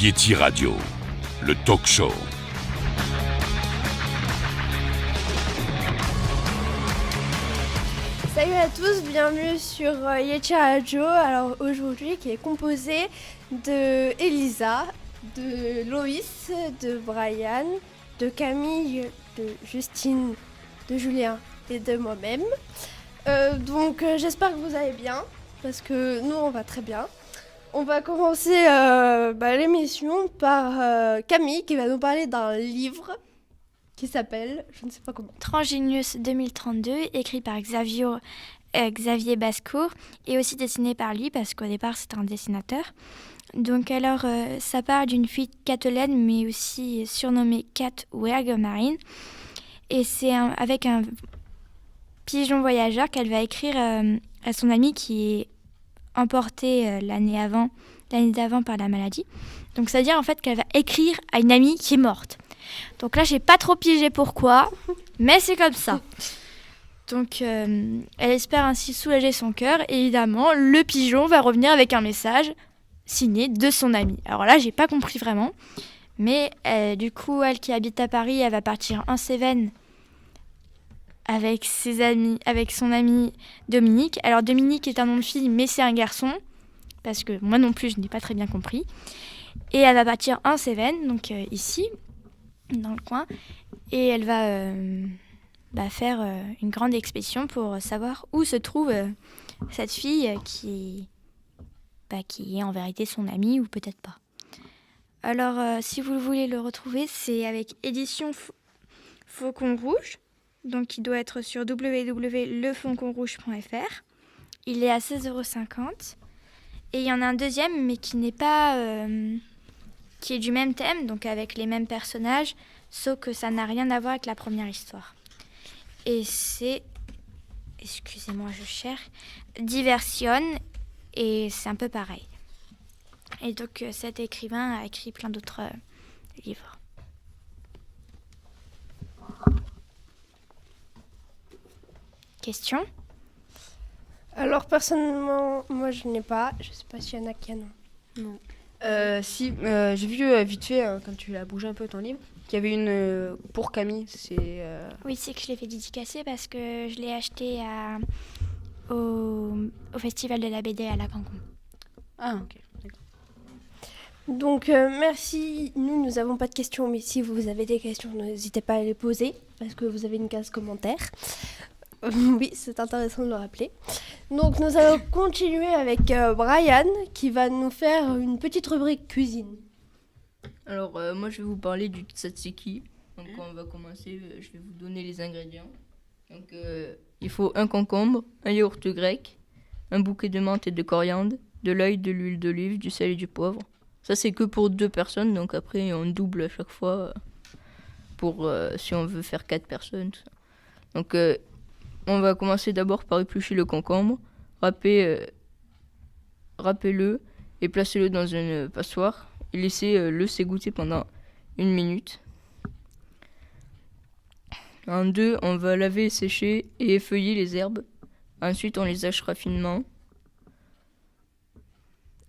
Yeti Radio, le talk show. Salut à tous, bienvenue sur Yeti Radio. Alors aujourd'hui qui est composé de Elisa, de Loïs, de Brian, de Camille, de Justine, de Julien et de moi-même. Donc j'espère que vous allez bien, parce que nous on va très bien. On va commencer l'émission par Camille qui va nous parler d'un livre qui s'appelle, je ne sais pas comment. Transgenius 2032, écrit par Xavier Bascourt et aussi dessiné par lui parce qu'au départ c'était un dessinateur. Donc alors ça parle d'une fille catelaine mais aussi surnommée Cat ou Ergue Marine. Et c'est avec un pigeon voyageur qu'elle va écrire à son ami qui est emporté l'année d'avant par la maladie. Donc ça veut dire en fait qu'elle va écrire à une amie qui est morte. Donc là j'ai pas trop pigé pourquoi, mais c'est comme ça. Donc elle espère ainsi soulager son cœur et évidemment le pigeon va revenir avec un message signé de son ami. Alors là j'ai pas compris vraiment, mais du coup elle qui habite à Paris, elle va partir en Cévennes avec ses amis, avec son ami Dominique. Alors Dominique est un nom de fille, mais c'est un garçon, parce que moi non plus je n'ai pas très bien compris. Et elle va partir en Cévennes, donc ici, dans le coin, et elle va faire une grande expédition pour savoir où se trouve cette fille qui est en vérité son amie ou peut-être pas. Alors si vous voulez le retrouver, c'est avec édition Faucon Rouge. Donc il doit être sur www.lefauconrouge.fr. Il est à 16,50 €. Et il y en a un deuxième, mais qui n'est pas... qui est du même thème, donc avec les mêmes personnages, sauf que ça n'a rien à voir avec la première histoire. Et c'est... Excusez-moi, je cherche. Diversion, et c'est un peu pareil. Et donc cet écrivain a écrit plein d'autres livres. Question ? Alors personnellement, moi je n'ai pas. Je sais pas s'il y en a qui en ont. Non. J'ai vu vite fait, quand tu l'as bougé un peu ton livre, qu'il y avait une pour Camille. Oui, c'est que je l'ai fait dédicacer parce que je l'ai acheté au Festival de la BD à la Cancun. Ah, ok. D'accord. Donc merci, nous n'avons pas de questions, mais si vous avez des questions, n'hésitez pas à les poser, parce que vous avez une case commentaire. Oui, c'est intéressant de le rappeler. Donc nous allons continuer avec Brian, qui va nous faire une petite rubrique cuisine. Alors moi je vais vous parler du tzatziki. Donc on va commencer, je vais vous donner les ingrédients. Donc il faut un concombre, un yaourt grec, un bouquet de menthe et de coriandre, de l'ail, de l'huile d'olive, du sel et du poivre. Ça c'est que pour 2 personnes, donc après on double à chaque fois pour si on veut faire 4 personnes. Tout ça. Donc on va commencer d'abord par éplucher le concombre, râpez-le et placez-le dans une passoire et laissez-le s'égoutter pendant 1 minute. En 2, on va laver, sécher et effeuiller les herbes. Ensuite, on les hachera finement.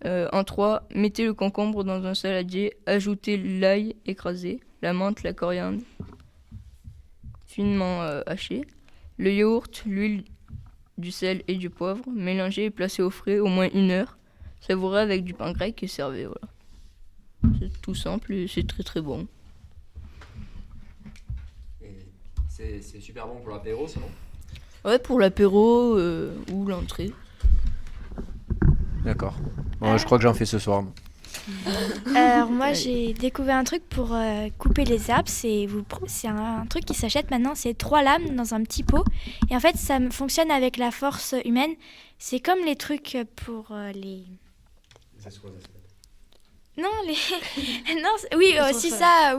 En 3, mettez le concombre dans un saladier, ajoutez l'ail écrasé, la menthe, la coriandre finement hachée, le yaourt, l'huile, du sel et du poivre, mélangez et placez au frais au moins 1 heure. Savourez avec du pain grec et servez. Voilà. C'est tout simple et c'est très très bon. Et c'est super bon pour l'apéro, ça, non ? Ouais, pour l'apéro ou l'entrée. D'accord. Bon, je crois que j'en fais ce soir. Moi. Alors moi j'ai découvert un truc pour couper les herbes, c'est un truc qui s'achète maintenant, c'est 3 lames dans un petit pot et en fait ça fonctionne avec la force humaine, c'est comme les trucs pour les... Non, les... non, oui, aussi ça,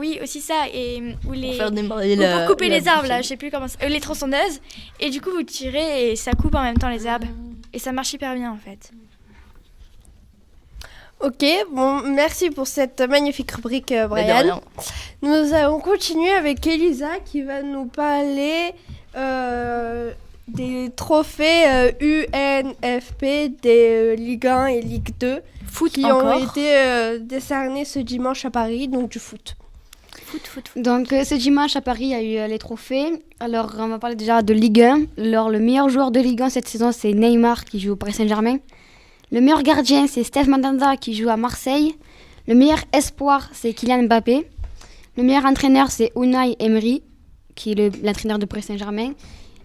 et ou les... Pour faire démarrer pour couper les arbres là, je sais plus comment ça... les tronçonneuses, et du coup vous tirez et ça coupe en même temps les herbes, et ça marche hyper bien en fait. Ok, bon, merci pour cette magnifique rubrique, Brian. Nous allons continuer avec Elisa qui va nous parler des trophées UNFP des Ligue 1 et Ligue 2 Foot qui encore. ont été décernés ce dimanche à Paris, donc du foot. Foot. Donc ce dimanche à Paris, il y a eu les trophées. Alors on va parler déjà de Ligue 1. Alors le meilleur joueur de Ligue 1 cette saison, c'est Neymar qui joue au Paris Saint-Germain. Le meilleur gardien, c'est Steph Mandanda qui joue à Marseille. Le meilleur espoir, c'est Kylian Mbappé. Le meilleur entraîneur, c'est Unai Emery, qui est l'entraîneur de Paris Saint-Germain.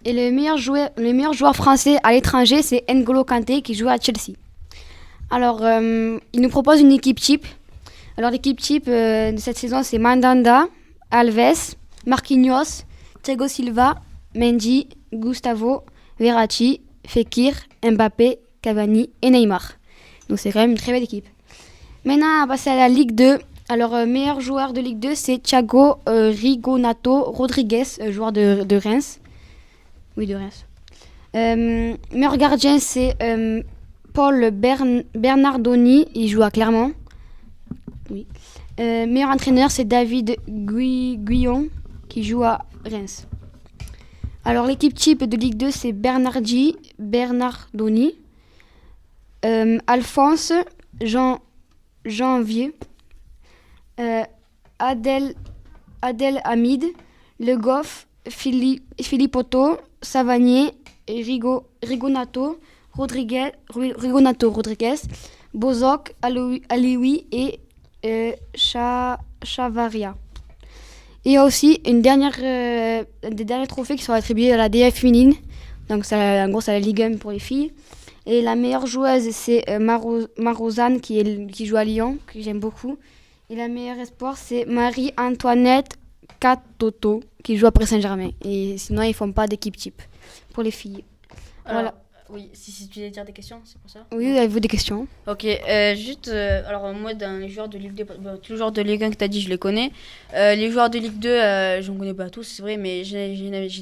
Et le meilleur joueur français à l'étranger, c'est N'Golo Kanté qui joue à Chelsea. Alors, il nous propose une équipe type. Alors, l'équipe type de cette saison, c'est Mandanda, Alves, Marquinhos, Thiago Silva, Mendy, Gustavo, Verratti, Fekir, Mbappé, Cavani et Neymar. Donc, c'est quand même une très belle équipe. Maintenant, on va passer à la Ligue 2. Alors, meilleur joueur de Ligue 2, c'est Thiago Rigonato Rodriguez, joueur de Reims. Oui, de Reims. Meilleur gardien, c'est Paul Bernardoni, il joue à Clermont. Oui. Meilleur entraîneur, c'est David Guillon, qui joue à Reims. Alors, l'équipe type de Ligue 2, c'est Bernardoni, Alphonse, Janvier, Adel Hamid, Le Goff, Filipotto, Savanier, Rigonato Rodriguez, Bozok, Alioui et Chavaria. Et il y a aussi des derniers trophées qui sont attribués à la DF féminine. Donc en gros c'est la Ligue 1 pour les filles. Et la meilleure joueuse c'est Marozane qui joue à Lyon, que j'aime beaucoup. Et la meilleure espoir c'est Marie-Antoinette Katoto qui joue à Paris Saint-Germain. Et sinon ils font pas d'équipe type pour les filles. Alors, Voilà. oui, si tu voulais dire des questions, c'est pour ça. Oui, avez-vous des questions? Ok, alors moi dans les joueurs de Ligue 2, tous les joueurs de Ligue 1 que tu as dit, je les connais. Les joueurs de Ligue 2, je ne connais pas tous, c'est vrai, mais j'en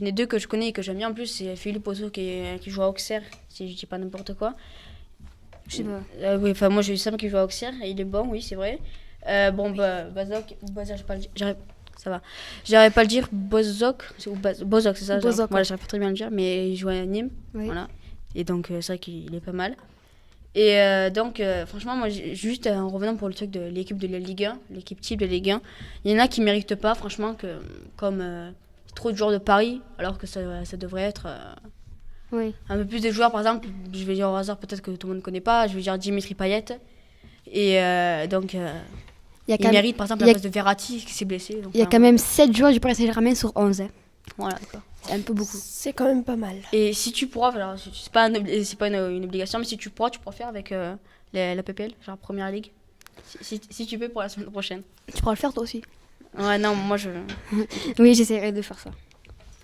ai deux que je connais et que j'aime bien en plus. C'est Philippe Otto qui joue à Auxerre, si je dis pas n'importe quoi. Je sais pas. Oui, enfin moi j'ai eu Sam qui joue à Auxerre et il est bon, oui, c'est vrai. Bozok, ça va. J'arrive pas à le dire, Bozok, Bozok, c'est ça? Bozok, Voilà, j'arrive pas très bien à le dire, mais il joue à Nîmes, Oui. voilà. Et donc, c'est vrai qu'il est pas mal. Et donc, franchement, moi, juste en revenant pour le truc de l'équipe de la Ligue 1, l'équipe type de Ligue 1, il y en a qui ne méritent pas, franchement, comme trop de joueurs de Paris, alors que ça devrait être Oui. un peu plus de joueurs. Par exemple, je vais dire au hasard, peut-être que tout le monde ne connaît pas, je vais dire Dimitri Payet. Et donc, Il y a il quand, mérite, par exemple, il y la a- place de Verratti qui s'est blessé. Donc, il y a quand même 7 joueurs du Paris Saint-Germain sur 11. Hein. Voilà, d'accord. C'est un peu beaucoup. C'est quand même pas mal. Et si tu pourras, alors, c'est pas une obligation, mais si tu pourras faire avec la PPL, genre Première Ligue. Si tu peux pour la semaine prochaine. Tu pourras le faire toi aussi. Ouais, non, moi je. Oui, j'essaierai de faire ça.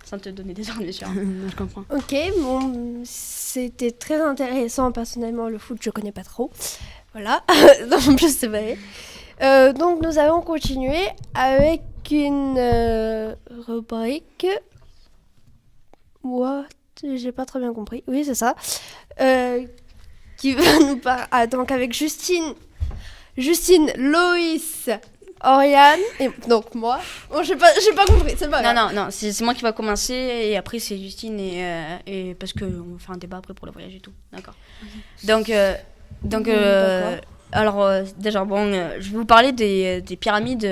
Sans te donner des ordres, bien sûr. Je comprends. Ok, bon, c'était très intéressant. Personnellement, le foot, je connais pas trop. Voilà, en plus, c'est vrai. Donc, nous allons continuer avec une rubrique. What? J'ai pas très bien compris. Oui, c'est ça. Qui va nous parler. Ah, donc, avec Justine, Loïs, Oriane et donc moi. Bon, j'ai pas compris, c'est pas grave. Non, c'est moi qui va commencer et après c'est Justine et parce qu'on va faire un débat après pour le voyage et tout. D'accord. Donc, D'accord. alors déjà, je vais vous parler des pyramides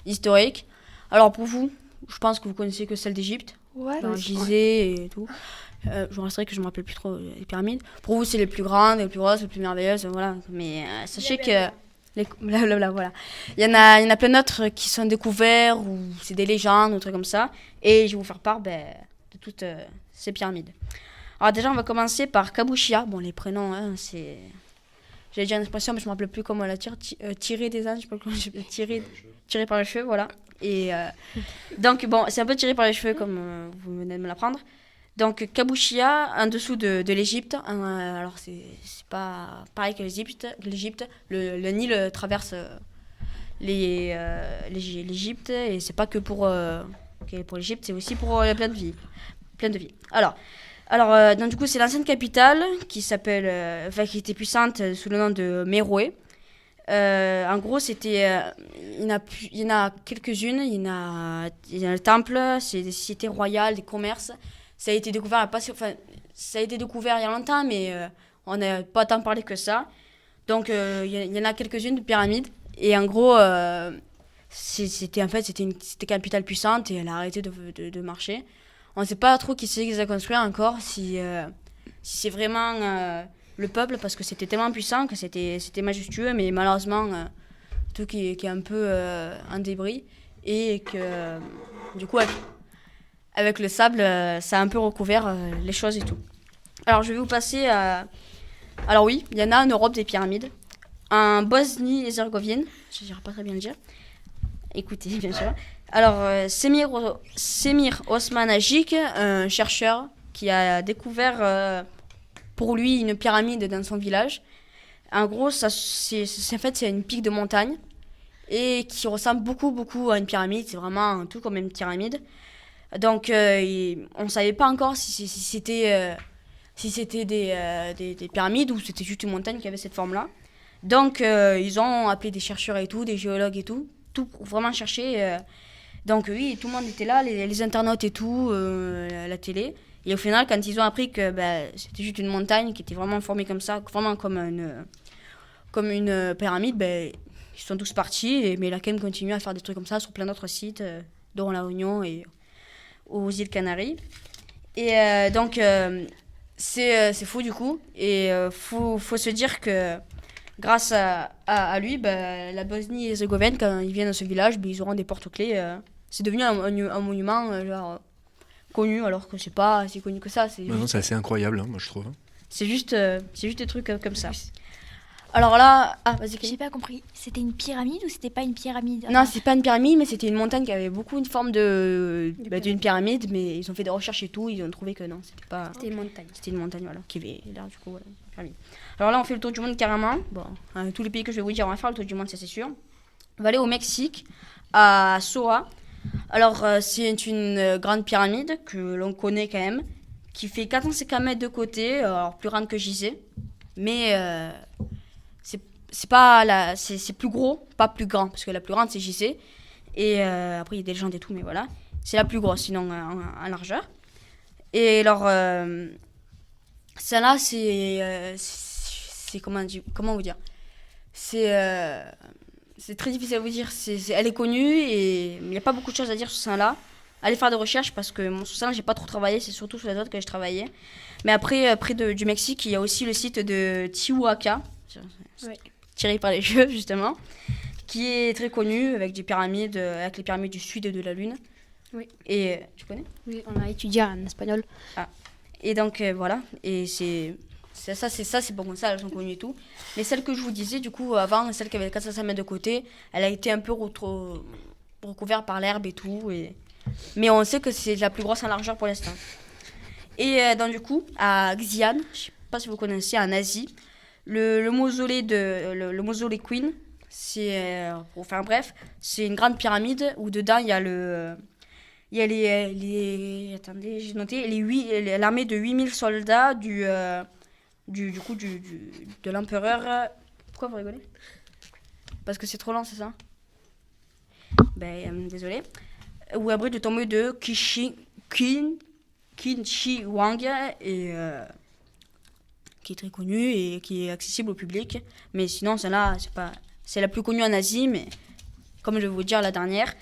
historiques. Alors pour vous, je pense que vous connaissez que celle d'Égypte. Ouais. Genre Gizeh et tout. Je resterai que je me rappelle plus trop les pyramides. Pour vous, c'est les plus grandes, les plus grosses, les plus merveilleuses, voilà. Mais sachez que blablabla, voilà. Il y en a plein d'autres qui sont découverts ou c'est des légendes ou des trucs comme ça. Et je vais vous faire part de toutes ces pyramides. Alors déjà, on va commencer par Kabushia. Bon, les prénoms, hein, c'est... J'allais dire une expression, mais je me rappelle plus comment on la tire. Tirer des ânes, je sais pas comment tirer par les cheveux, voilà. Et donc, bon, c'est un peu tiré par les cheveux, comme vous venez de me l'apprendre. Donc, Kabushia, en dessous de l'Égypte. Alors, c'est pas pareil que l'Égypte. Le Nil traverse l'Égypte. Et c'est pas que pour l'Égypte, c'est aussi pour plein de vie. Alors, donc, du coup, c'est l'ancienne capitale qui était puissante sous le nom de Méroé. En gros, c'était, il y en a quelques-unes. Il y a le temple, c'est des cités royales, des commerces. Ça a été découvert il y a longtemps, mais on n'a pas tant parlé que ça. Donc, il y en a quelques-unes de pyramides. Et en gros, c'était une capitale puissante et elle a arrêté de marcher. On ne sait pas trop qui c'est qui les a construits encore, si c'est vraiment le peuple, parce que c'était tellement puissant que c'était majestueux, mais malheureusement, tout qui est un peu en débris. Et que, du coup, avec le sable, ça a un peu recouvert les choses et tout. Alors, je vais vous passer à... Alors oui, il y en a en Europe des pyramides. En Bosnie-Herzégovine, je ne dirais pas très bien le dire. Écoutez, bien sûr. Alors, Semir Osmanagic, un chercheur qui a découvert pour lui une pyramide dans son village. En gros, c'est une pique de montagne et qui ressemble beaucoup à une pyramide. C'est vraiment tout comme une pyramide. Donc, on ne savait pas encore si c'était des pyramides ou c'était juste une montagne qui avait cette forme-là. Donc, ils ont appelé des chercheurs et tout, des géologues et tout pour vraiment chercher. Donc, oui, tout le monde était là, les internautes et tout, la télé. Et au final, quand ils ont appris que c'était juste une montagne qui était vraiment formée comme ça, vraiment comme une pyramide, ils sont tous partis. Mais la CAM continue à faire des trucs comme ça sur plein d'autres sites, dont La Réunion et aux îles Canaries. Et donc, c'est fou du coup. Et faut se dire que grâce à lui, la Bosnie-Herzégovine, quand ils viennent dans ce village, ils auront des porte-clés. C'est devenu un monument genre, connu, alors que c'est pas si connu que ça. Non, c'est assez incroyable, hein, moi je trouve. C'est juste des trucs comme ça. Alors là, vas-y. J'ai pas compris. C'était une pyramide ou c'était pas une pyramide? Non, c'est pas une pyramide, mais c'était une montagne qui avait beaucoup une forme d'une pyramide, mais ils ont fait des recherches et tout, ils ont trouvé que non, c'était pas. C'était une montagne. C'était une montagne, voilà, qui avait l'air du coup, voilà, une pyramide. Alors là, on fait le tour du monde carrément. Bon, tous les pays que je vais vous dire, on va faire le tour du monde, ça c'est sûr. On va aller au Mexique, à Soa. Alors, c'est une grande pyramide que l'on connaît quand même, qui fait 450 mètres de côté, alors plus grande que Gizeh, mais c'est pas c'est plus gros, pas plus grand, parce que la plus grande c'est Gizeh, et après il y a des légendes et tout, mais voilà, c'est la plus grosse, sinon en largeur. Et alors, celle-là, c'est comment vous dire, c'est très difficile à vous dire. Elle est connue et il n'y a pas beaucoup de choses à dire sur celle-là. Allez faire des recherches parce que sur celle-là, j'ai pas trop travaillé. C'est surtout sur les autres que je travaillais. Mais après, près du Mexique, il y a aussi le site de Tihuaca, tiré par les jeux justement, qui est très connu avec des pyramides, avec les pyramides du sud et de la Lune. Oui. Et tu connais ? Oui, on a étudié en espagnol. Ah. Et donc voilà. Et c'est bon, ça, elles sont connues et tout. Mais celle que je vous disais, du coup, avant, celle qui avait 400 mètres de côté, elle a été un peu recouverte par l'herbe et tout. Mais on sait que c'est la plus grosse en largeur pour l'instant. Et donc, du coup, à Xi'an, je sais pas si vous connaissez, en Asie, le mausolée le mausolée Queen, c'est, pour faire bref, c'est une grande pyramide où dedans, il y a attendez, j'ai noté, l'armée de 8000 soldats de l'empereur. Pourquoi vous rigolez? Parce que c'est trop lent, c'est ça? Désolé. Ou abri de tombeau de Qin Shi Huang, qui est très connu et qui est accessible au public. Mais sinon, celle-là, c'est la plus connue en Asie, mais comme je vais vous dire la dernière,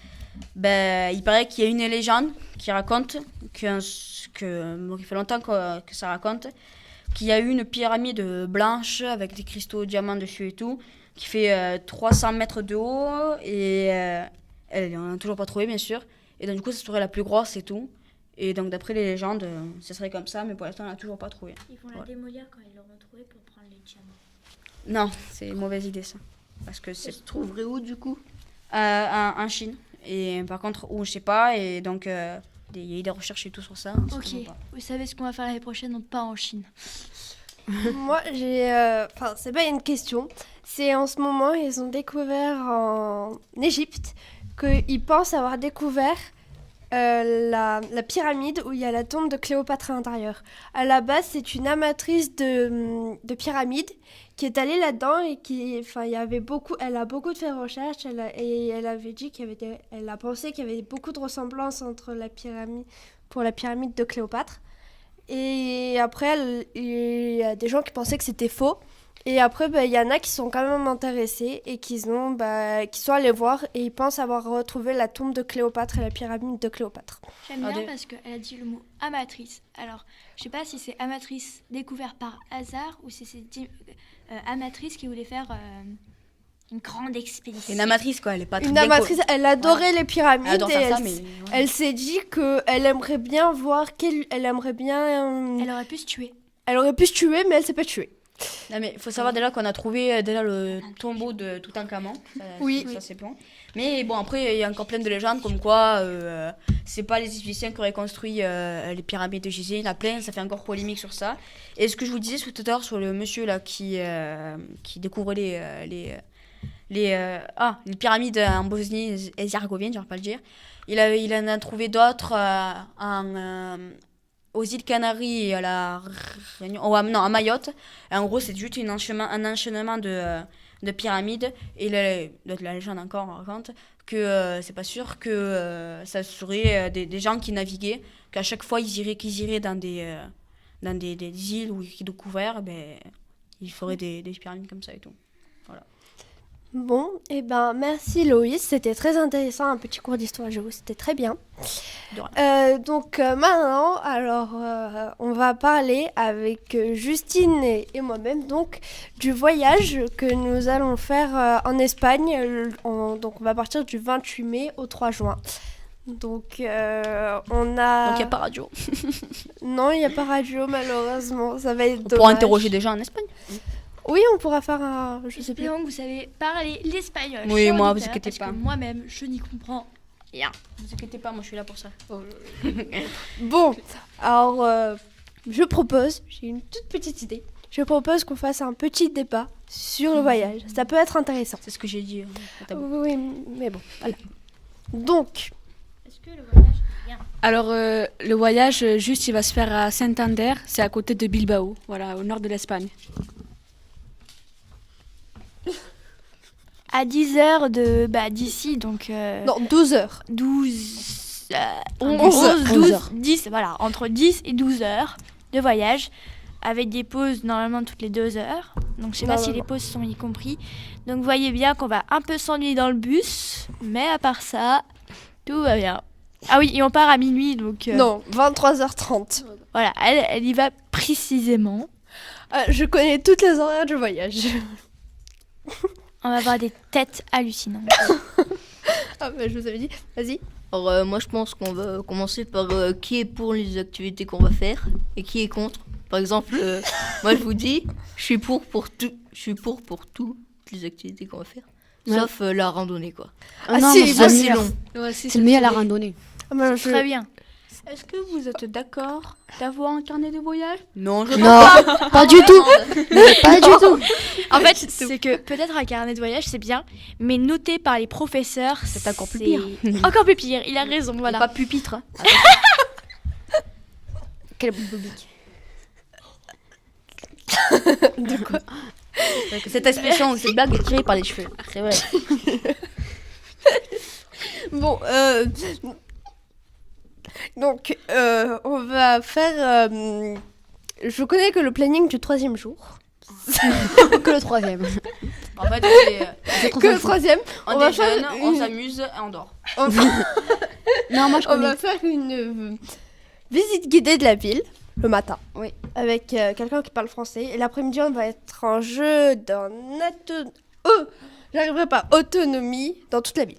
il paraît qu'il y a une légende qui raconte qui fait longtemps que ça raconte, qu'il y a eu une pyramide blanche avec des cristaux diamants dessus et tout, qui fait 300 mètres de haut et on n'a toujours pas trouvé, bien sûr. Et donc, du coup, ça serait la plus grosse et tout. Et donc, d'après les légendes, ça serait comme ça, mais pour l'instant, on n'a toujours pas trouvé. Ils vont la démolir quand ils l'auront trouvée pour prendre les diamants. Non, c'est une mauvaise idée, ça. Parce que Ça se trouverait où, du coup? en Chine. Et par contre, où, je sais pas. Et donc, il y a eu des recherches et tout sur ça. Ok, vous savez ce qu'on va faire l'année prochaine, donc pas en Chine. Moi, c'est pas une question. C'est en ce moment, ils ont découvert en Égypte qu'ils pensent avoir découvert la pyramide où il y a la tombe de Cléopâtre à l'intérieur. À la base, c'est une amatrice de pyramides qui est allée là-dedans et elle a beaucoup fait recherches et elle avait dit elle a pensé qu'il y avait beaucoup de ressemblances entre la pyramide de Cléopâtre. Et après, il y a des gens qui pensaient que c'était faux. Et après, il y en a qui sont quand même intéressés et qui sont allés voir et ils pensent avoir retrouvé la tombe de Cléopâtre et la pyramide de Cléopâtre. J'aime bien parce qu'elle a dit le mot amatrice. Alors, je sais pas si c'est amatrice découvert par hasard ou si c'est amatrice qui voulait faire une grande expédition. Une amatrice, quoi. Elle est pas très Une bien amatrice, elle adorait les pyramides Elle adore et faire ça, mais... elle s'est dit qu'elle aimerait bien voir elle aimerait bien... Elle aurait pu se tuer. Elle aurait pu se tuer, mais elle s'est pas tuée. Non, mais il faut savoir déjà qu'on a trouvé déjà le tombeau de Toutankhamon. Oui. Ça c'est bon. Mais bon, après, il y a encore plein de légendes comme quoi c'est pas les Égyptiens qui auraient construit les pyramides de Gizeh. Il y en a plein, ça fait encore polémique sur ça. Et ce que je vous disais tout à l'heure sur le monsieur là qui découvrait les pyramides en Bosnie-Herzégovine, j'arrive pas à le dire. Il en a trouvé d'autres aux îles Canaries et à Mayotte. Et en gros, c'est juste un enchaînement de pyramides. Et la légende encore raconte que c'est pas sûr que ça serait des gens qui naviguaient, qu'à chaque fois qu'ils iraient dans des îles où ils découvraient, ils feraient des pyramides comme ça et tout. Voilà. Bon, merci Loïs, c'était très intéressant, un petit cours d'histoire géo, c'était très bien. Donc maintenant, on va parler avec Justine et moi-même donc du voyage que nous allons faire en Espagne. Donc on va partir du 28 mai au 3 juin. Donc on a... Donc il n'y a pas radio. Non, il n'y a pas radio malheureusement, ça va être dommage. On pourra interroger des gens en Espagne. Oui, on pourra faire un... Je sais plus. Donc vous savez parler l'espagnol. Oui, cher moi, auditeur, vous inquiétez parce pas. que moi-même, je n'y comprends rien. Ne vous inquiétez pas, moi je suis là pour ça. Bon, alors je propose, j'ai une toute petite idée. Je propose qu'on fasse un petit débat sur le voyage. Ça peut être intéressant. C'est ce que j'ai dit. Oui, mais bon, voilà. Donc, Est-ce que le voyage est bien? Alors, le voyage, juste, il va se faire à Santander, c'est à côté de Bilbao, voilà, au nord de l'Espagne. À 10 heures d'ici, donc... non, 12 heures. 12... 11 heures. 10, voilà, entre 10 et 12 heures de voyage, avec des pauses normalement toutes les 2 heures. Donc je sais pas si les pauses sont y compris. Donc vous voyez bien qu'on va un peu s'ennuyer dans le bus, mais à part ça, tout va bien. Ah oui, et on part à minuit, donc... Non, 23h30. Voilà, elle y va précisément. Je connais toutes les horaires du voyage. On va avoir des têtes hallucinantes. Je vous avais dit, vas-y. Alors moi je pense qu'on va commencer par qui est pour les activités qu'on va faire et qui est contre. Par exemple, moi je vous dis, je suis pour toutes les activités qu'on va faire, sauf la randonnée quoi. Non, si, mais C'est long. c'est le meilleur la randonnée. Très bien. Est-ce que vous êtes d'accord d'avoir un carnet de voyage? Non, je Non, pas du tout. Mais pas du tout. En fait, c'est que peut-être un carnet de voyage, c'est bien, mais noté par les professeurs, C'est encore plus pire. Encore plus pire, il a raison, voilà. Pas pupitre. Hein. Quel bon public. De quoi? Cette expression, cette blague est tirée par les cheveux. C'est vrai. Bon, donc, on va faire... je connais que le planning du 3e jour. Que le 3e. En fait, Que le 3e. on va déjeune, faire on une- s'amuse et on dort. Non, moi je On connais. va faire une visite guidée de la ville le matin. Oui. Avec quelqu'un qui parle français. Et l'après-midi, on va être en jeu j'arriverai pas. Autonomie dans toute la ville.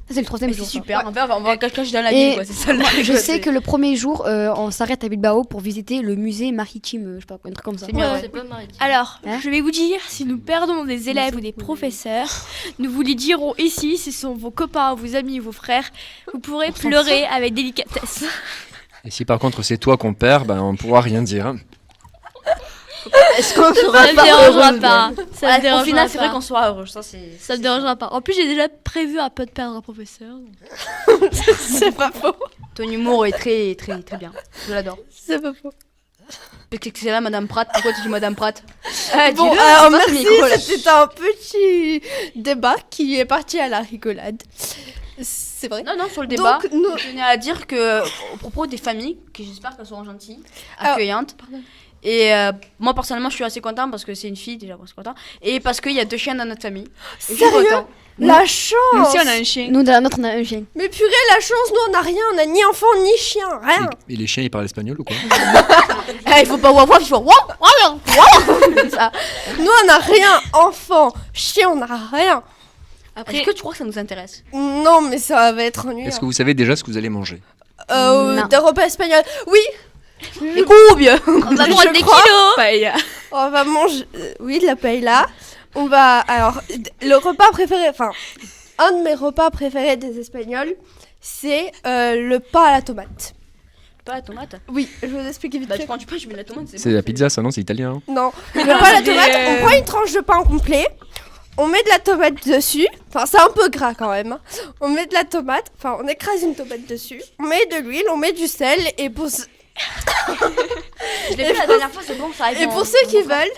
Ça, c'est le 3e Mais jour. c'est ça. super. En fait, on va cacher dans la Et ville, quoi. C'est ça le moi, truc, je quoi, sais c'est- que le premier jour, on s'arrête à Bilbao pour visiter le musée maritime, je sais pas, un truc comme ça. C'est bien, Ouais. ouais. C'est pas maritime. Alors, Hein je vais vous dire, si nous perdons des élèves ou des professeurs, nous vous les dirons ici, ce sont vos copains, vos amis, vos frères, vous pourrez pleurer avec délicatesse. Et si par contre c'est toi qu'on perd, on pourra rien dire. Hein. Est-ce qu'on Ça sera ne pas dérangera heureux, pas. Ça ne Au dérangera final, c'est vrai pas. qu'on soit heureux. Ça, c'est. Ça ne dérangera pas. En plus, j'ai déjà prévu un peu de perdre un professeur. C'est pas faux. Ton humour est très, très, très bien. Je l'adore. C'est pas faux. C'est là, Madame Pratt. Pourquoi tu dis Madame Pratt? Bon, dis-le, alors c'est pas ce merci. micro, là. C'était un petit débat qui est parti à la rigolade. C'est vrai. Non, non, sur le débat, Donc, nous... je tenais à dire que, au propos des familles, que j'espère qu'elles seront gentilles, Alors, accueillantes, Et moi, personnellement, je suis assez content parce que c'est une fille, déjà, moi, je suis content. Et parce qu'il y a 2 chiens dans notre famille. Et je suis Sérieux? content. La Nous chance! aussi, on a un chien. Nous, dans la nôtre, on a un chien. Mais purée, la chance, nous on a rien, on a ni enfant ni chien, rien. Et les chiens, ils parlent espagnol ou quoi? Il faut pas voir, il faut wow. Ça. Nous on a rien, enfant, chien, on a rien. Est-ce que tu crois que ça nous intéresse? Non, mais ça va être ennuyeux. Est-ce que vous savez déjà ce que vous allez manger? Non. Des repas espagnols. Oui, Les courbes. on va manger des kilos. Paella. On va manger, oui, de la paella. On va, alors, le repas préféré, enfin, un de mes repas préférés des Espagnols, c'est le pain à la tomate. Pas la tomate. Oui, je vais vous expliquer vite Bah, fait. tu prends du pain, tu mets de la tomate. C'est la pizza, ça non? C'est italien. Hein. Non, le pain à la tomate, on prend une tranche de pain complet, on met de la tomate dessus, enfin c'est un peu gras quand même, hein. On met de la tomate, enfin on écrase une tomate dessus, on met de l'huile, on met du sel, et pour, Je l'ai fait la dernière fois, c'est bon, ça arrive. et pour ceux qui veulent,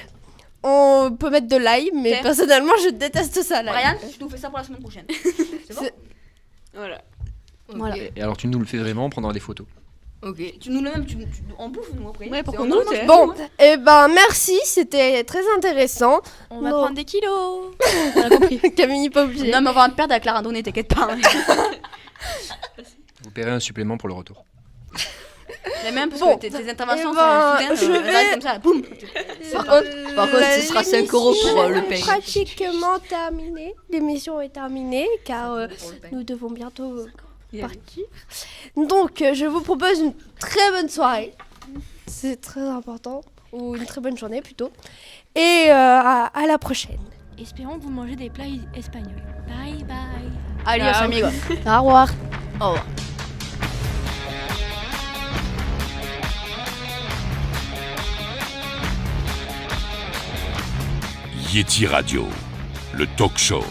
on peut mettre de l'ail, mais Ok. personnellement je déteste ça, l'ail. Brian, tu nous fais ça pour la semaine prochaine. C'est bon? Voilà. Voilà. Et alors tu nous le fais vraiment, on prendra des photos. Ok. Tu nous le même, on bouffe nous après. Ouais, pour C'est qu'on en goûte, normal, hein. Bon, et ben merci, c'était très intéressant. On va Non. prendre des kilos. On a compris. Camille n'est pas obligée. Non, mais on va en perdre avec la randonnée, t'inquiète pas. Vous paierez un supplément pour le retour. J'aime même parce Bon, que tes interventions eh ben, sont je soudaines, vais- elles arrivent comme ça, boum. Par contre, ce sera 5 euros pour le L'émission pain. est pratiquement terminée. L'émission est terminée car nous devons bientôt partir. Donc, je vous propose une très bonne soirée. C'est très important. Ou une très bonne journée plutôt. Et à la prochaine. Espérons que vous mangez des plats espagnols. Bye bye. Adios, amigos. Au revoir. Au revoir. Yeti Radio, le talk show.